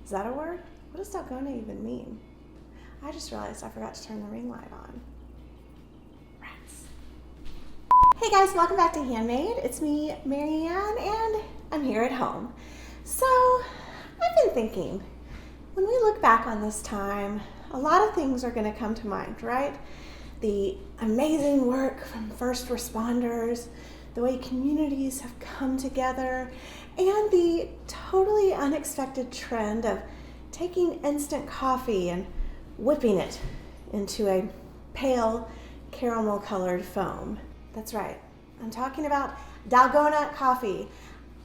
Is that a word? What does Dalgona even mean? I just realized I forgot to turn the ring light on. Rats. Hey guys, welcome back to Handmade. It's me, Marianne, and I'm here at home. So, I've been thinking, when we look back on this time, a lot of things are going to come to mind, right? The amazing work from first responders, the way communities have come together, and the totally unexpected trend of taking instant coffee and whipping it into a pale caramel colored foam. That's right, I'm talking about Dalgona coffee.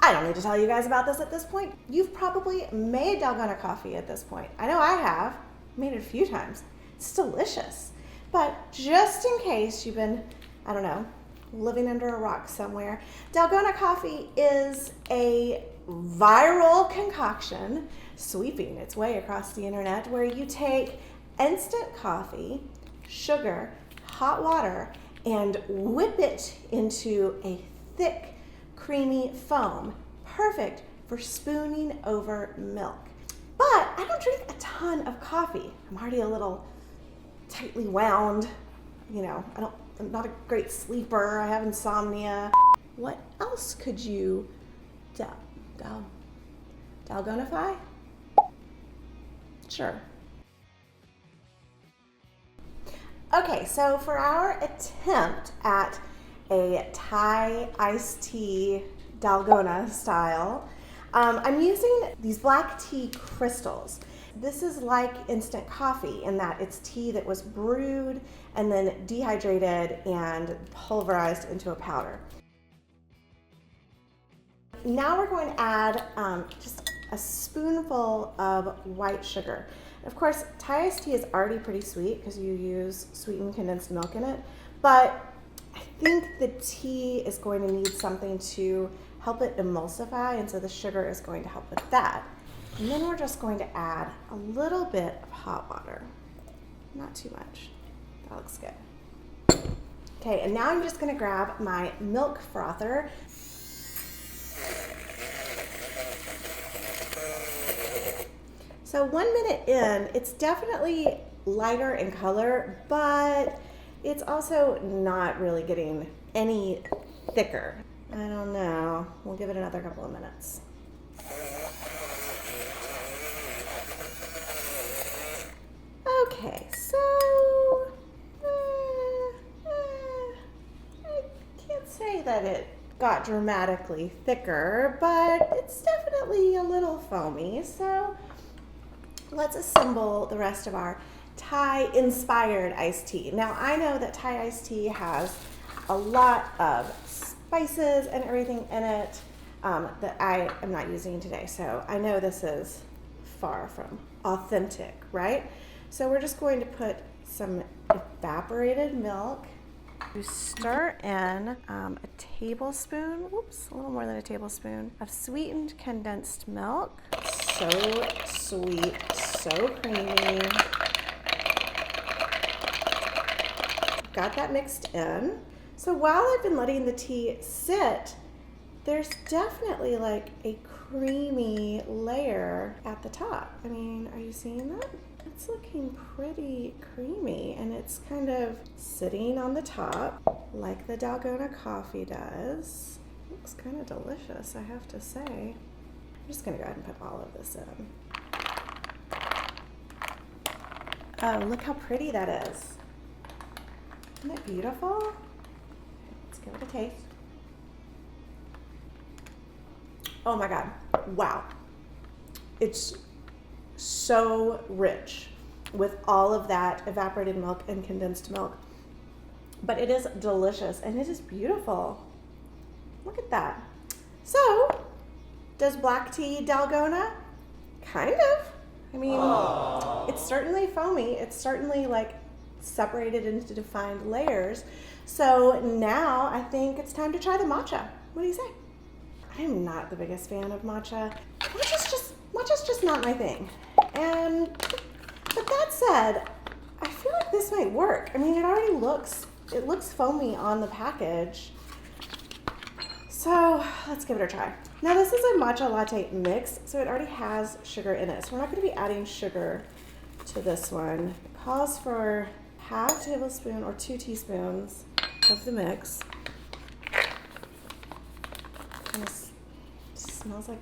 I don't need to tell you guys about this at this point. You've probably made Dalgona coffee at this point. I know I have, made it a few times. It's delicious. But just in case you've been, I don't know, living under a rock somewhere, Dalgona coffee is a viral concoction sweeping its way across the internet where you take instant coffee, sugar, hot water, and whip it into a thick, creamy foam, perfect for spooning over milk. But I don't drink a ton of coffee. I'm already a little tightly wound. You know, I'm not a great sleeper. I have insomnia. What else could you Dalgonify? Sure. Okay, so for our attempt at a Thai iced tea Dalgona style, I'm using these black tea crystals. This is like instant coffee in that it's tea that was brewed and then dehydrated and pulverized into a powder. Now we're going to add just a spoonful of white sugar. Of course, Thai iced tea is already pretty sweet because you use sweetened condensed milk in it, but I think the tea is going to need something to help it emulsify, and so the sugar is going to help with that. And then we're just going to add a little bit of hot water. Not too much. That looks good. Okay, and now I'm just going to grab my milk frother. So 1 minute in, it's definitely lighter in color, but it's also not really getting any thicker. I don't know. We'll give it another couple of minutes. Okay, so I can't say that it got dramatically thicker, but it's definitely a little foamy. So let's assemble the rest of our Thai-inspired iced tea. Now, I know that Thai iced tea has a lot of spices and everything in it that I am not using today. So I know this is far from authentic, right? So we're just going to put some evaporated milk. You stir in a tablespoon, a little more than a tablespoon of sweetened condensed milk. So sweet, so creamy. Got that mixed in. So while I've been letting the tea sit, there's definitely like a creamy layer at the top. I mean, are you seeing that? It's looking pretty creamy, and it's kind of sitting on the top like the Dalgona coffee does. Looks kind of delicious, I have to say. I'm just gonna go ahead and put all of this in. Oh, look how pretty that is. Isn't it beautiful? Let's give it a taste. Oh my God, wow. It's so rich with all of that evaporated milk and condensed milk. But it is delicious and it is beautiful. Look at that. So, does black tea Dalgona? Kind of. I mean, It's certainly foamy. It's certainly like separated into defined layers. So now I think it's time to try the matcha. What do you say? I'm not the biggest fan of matcha. Matcha's just not my thing. But that said, I feel like this might work. I mean, it looks foamy on the package. So let's give it a try. Now this is a matcha latte mix, so it already has sugar in it. So we're not going to be adding sugar to this one. It calls for half tablespoon or 2 teaspoons of the mix. And it smells like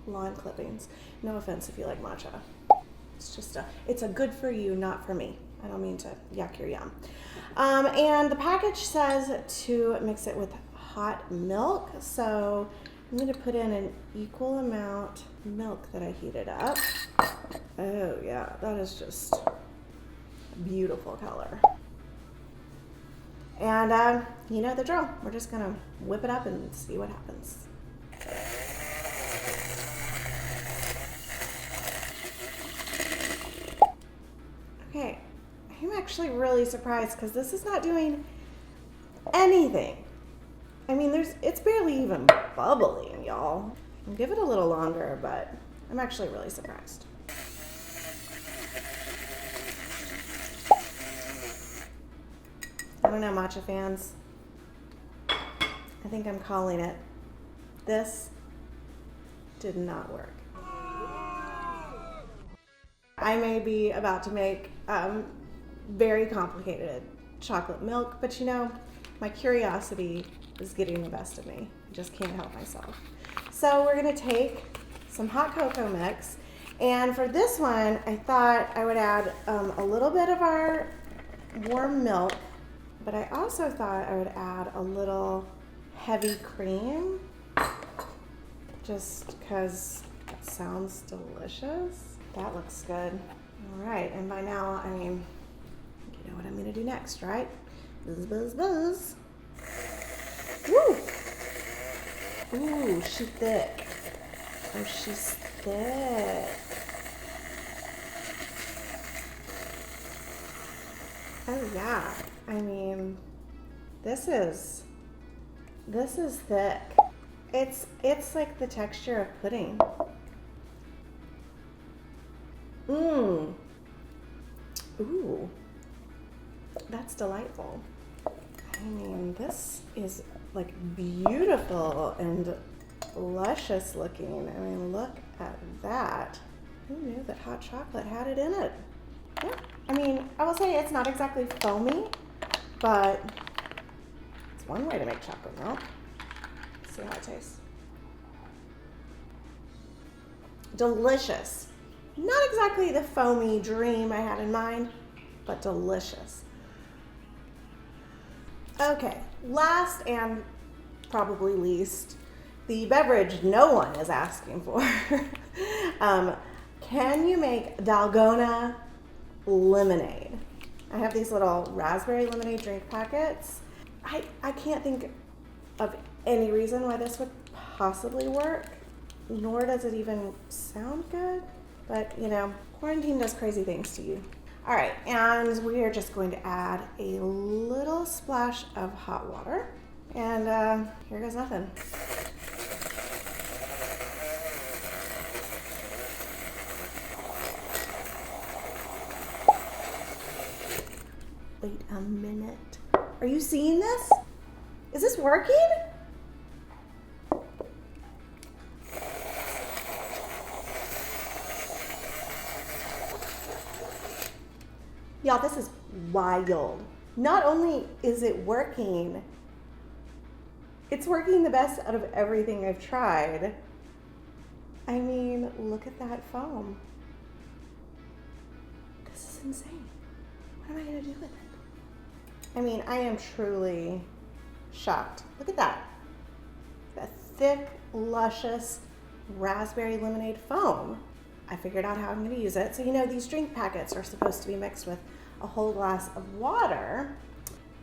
lawn clippings. No offense if you like matcha. It's a good for you, not for me. I don't mean to yuck your yum. And the package says to mix it with hot milk. So I'm going to put in an equal amount of milk that I heated up. Oh yeah, that is just a beautiful color. And you know the drill. We're just going to whip it up and see what happens. Okay, I'm actually really surprised because this is not doing anything. I mean, it's barely even bubbling, y'all. I'll give it a little longer, but I'm actually really surprised. I don't know, matcha fans. I think I'm calling it. This did not work. I may be about to make very complicated chocolate milk, but you know, my curiosity is getting the best of me. I just can't help myself. So we're gonna take some hot cocoa mix, and for this one, I thought I would add a little bit of our warm milk, but I also thought I would add a little heavy cream, just because it sounds delicious. That looks good. All right, and by now, I mean, you know what I'm gonna do next, right? Buzz, buzz, buzz. Woo! Ooh, she's thick. Oh, she's thick. Oh yeah, I mean, this is thick. It's like the texture of pudding. Mmm. Ooh, that's delightful. I mean, this is like beautiful and luscious looking. I mean, look at that. Who knew that hot chocolate had it in it? Yeah. I mean, I will say it's not exactly foamy, but it's one way to make chocolate milk. Let's see how it tastes. Delicious. Not exactly the foamy dream I had in mind, but delicious. Okay, last and probably least, the beverage no one is asking for. Can you make Dalgona lemonade? I have these little raspberry lemonade drink packets. I can't think of any reason why this would possibly work, nor does it even sound good. But, you know, quarantine does crazy things to you. All right, and we are just going to add a little splash of hot water. And here goes nothing. Wait a minute. Are you seeing this? Is this working? Y'all, this is wild. Not only is it working, it's working the best out of everything I've tried. I mean, look at that foam. This is insane. What am I gonna do with it? I mean, I am truly shocked. Look at that. That thick, luscious raspberry lemonade foam. I figured out how I'm going to use it. So, you know, these drink packets are supposed to be mixed with a whole glass of water.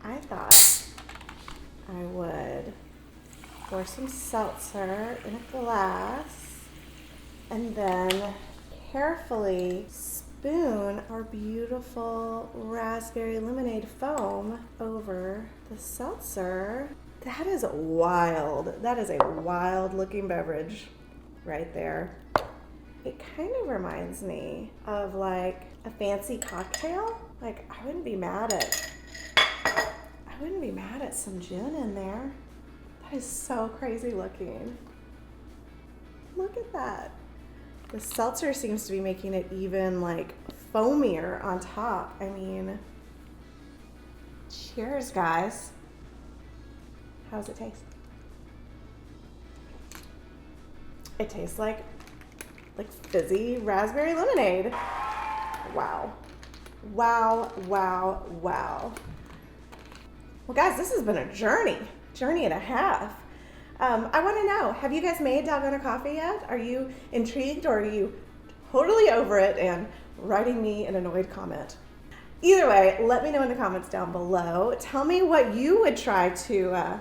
I thought I would pour some seltzer in a glass and then carefully spoon our beautiful raspberry lemonade foam over the seltzer. That is wild. That is a wild looking beverage right there. It kind of reminds me of like a fancy cocktail. Like I wouldn't be mad at some gin in there. That is so crazy looking. Look at that. The seltzer seems to be making it even like foamier on top. I mean, cheers, guys. How does it taste? It tastes like fizzy raspberry lemonade. Wow. Wow, wow, wow. Well, guys, this has been a journey and a half. I want to know, have you guys made Dalgona coffee yet? Are you intrigued, or are you totally over it and writing me an annoyed comment? Either way, let me know in the comments down below. Tell me what you would try to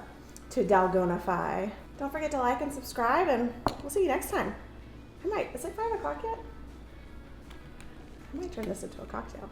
Dalgonify. Don't forget to like and subscribe, and we'll see you next time. Is it 5 o'clock yet? I might turn this into a cocktail.